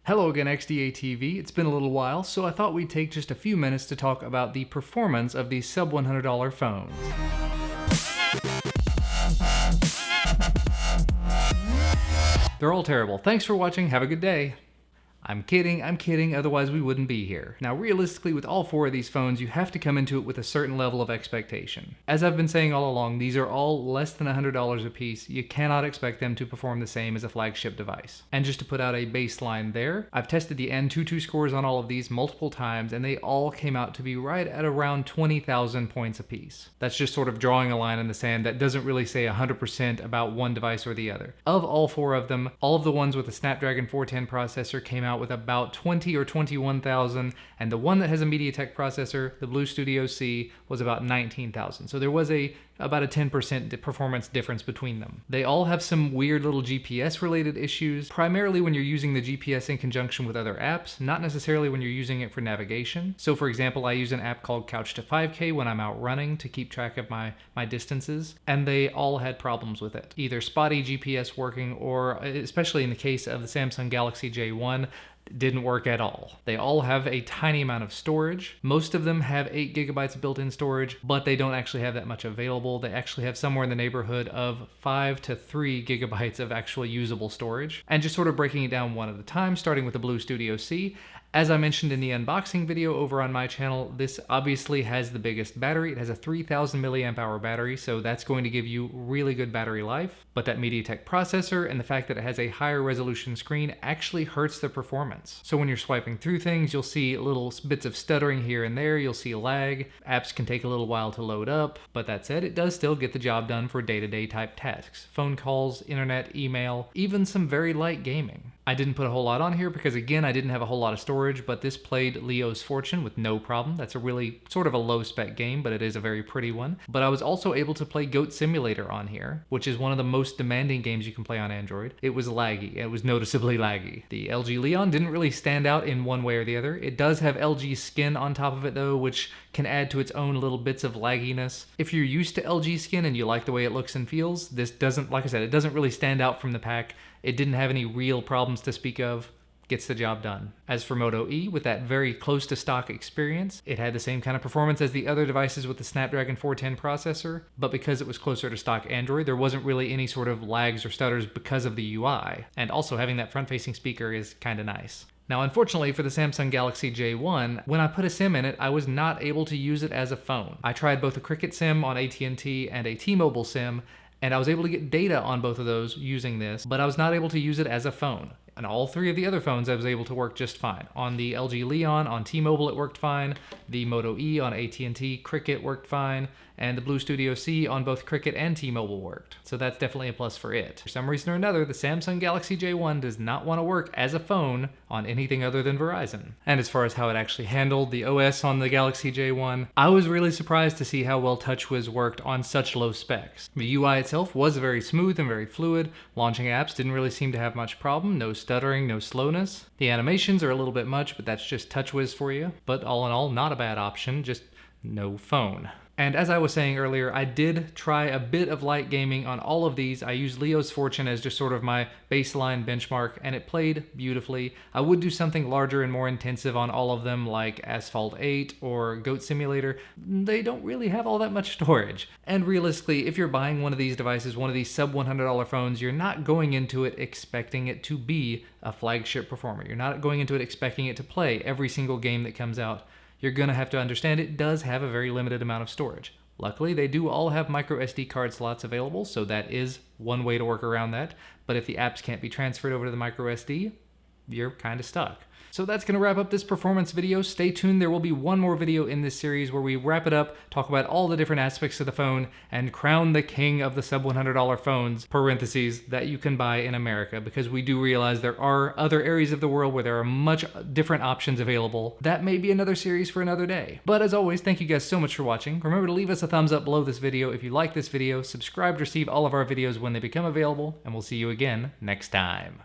Hello again, XDA-TV. It's been a little while, so I thought we'd take just a few minutes to talk about the performance of these sub-$100 phones. They're all terrible. Thanks for watching. Have a good day. I'm kidding, otherwise we wouldn't be here. Now realistically, with all four of these phones, you have to come into it with a certain level of expectation. As I've been saying all along, these are all less than $100 a piece. You cannot expect them to perform the same as a flagship device. And just to put out a baseline there, I've tested the Antutu scores on all of these multiple times, and they all came out to be right at around 20,000 points apiece. That's just sort of drawing a line in the sand that doesn't really say 100% about one device or the other. Of all four of them, all of the ones with the Snapdragon 410 processor came out with about 20 or 21,000, and the one that has a MediaTek processor, the Blu Studio C, was about 19,000. So there was about a 10% performance difference between them. They all have some weird little GPS related issues, primarily when you're using the GPS in conjunction with other apps, not necessarily when you're using it for navigation. So for example, I use an app called Couch to 5K when I'm out running to keep track of my distances, and they all had problems with it. Either spotty GPS working, or especially in the case of the Samsung Galaxy J1, didn't work at all. They all have a tiny amount of storage. Most of them have 8 gigabytes built-in storage, but they don't actually have that much available. They actually have somewhere in the neighborhood of 5 to 3 gigabytes of actually usable storage. And just sort of breaking it down one at a time, starting with the Blu Studio C. As I mentioned in the unboxing video over on my channel, this obviously has the biggest battery. It has a 3000 milliamp hour battery, so that's going to give you really good battery life. But that MediaTek processor and the fact that it has a higher resolution screen actually hurts the performance. So when you're swiping through things, you'll see little bits of stuttering here and there. You'll see lag. Apps can take a little while to load up, but that said, it does still get the job done for day-to-day type tasks. Phone calls, internet, email, even some very light gaming. I didn't put a whole lot on here because, again, I didn't have a whole lot of storage, but this played Leo's Fortune with no problem. That's a really sort of a low-spec game, but it is a very pretty one. But I was also able to play Goat Simulator on here, which is one of the most demanding games you can play on Android. It was laggy. It was noticeably laggy. The LG Leon didn't really stand out in one way or the other. It does have LG skin on top of it, though, which can add to its own little bits of lagginess. If you're used to LG skin and you like the way it looks and feels, this doesn't, like I said, it doesn't really stand out from the pack. It didn't have any real problems to speak of. Gets the job done. As for Moto E, with that very close to stock experience, it had the same kind of performance as the other devices with the Snapdragon 410 processor, but because it was closer to stock Android, there wasn't really any sort of lags or stutters because of the UI, and also having that front-facing speaker is kind of nice. Now, unfortunately for the Samsung Galaxy J1, when I put a SIM in it, I was not able to use it as a phone. I tried both a Cricket SIM on AT&T and a T-Mobile SIM, and I was able to get data on both of those using this, but I was not able to use it as a phone. And all three of the other phones I was able to work just fine. On the LG Leon, on T-Mobile it worked fine, the Moto E on AT&T Cricket worked fine, and the Blu Studio C on both Cricket and T-Mobile worked. So that's definitely a plus for it. For some reason or another, the Samsung Galaxy J1 does not want to work as a phone on anything other than Verizon. And as far as how it actually handled the OS on the Galaxy J1, I was really surprised to see how well TouchWiz worked on such low specs. The UI itself was very smooth and very fluid. Launching apps didn't really seem to have much problem. No stuttering, no slowness. The animations are a little bit much, but that's just TouchWiz for you. But all in all, not a bad option, just no phone. And as I was saying earlier, I did try a bit of light gaming on all of these. I used Leo's Fortune as just sort of my baseline benchmark, and it played beautifully. I would do something larger and more intensive on all of them, like Asphalt 8 or Goat Simulator. They don't really have all that much storage. And realistically, if you're buying one of these devices, one of these sub-$100 phones, you're not going into it expecting it to be a flagship performer. You're not going into it expecting it to play every single game that comes out. You're going to have to understand it does have a very limited amount of storage. Luckily, they do all have micro SD card slots available, so that is one way to work around that. But if the apps can't be transferred over to the micro SD, you're kind of stuck. So that's going to wrap up this performance video. Stay tuned, there will be one more video in this series where we wrap it up, talk about all the different aspects of the phone, and crown the king of the sub-$100 phones, parentheses, that you can buy in America, because we do realize there are other areas of the world where there are much different options available. That may be another series for another day. But as always, thank you guys so much for watching. Remember to leave us a thumbs up below this video if you like this video, subscribe to receive all of our videos when they become available, and we'll see you again next time.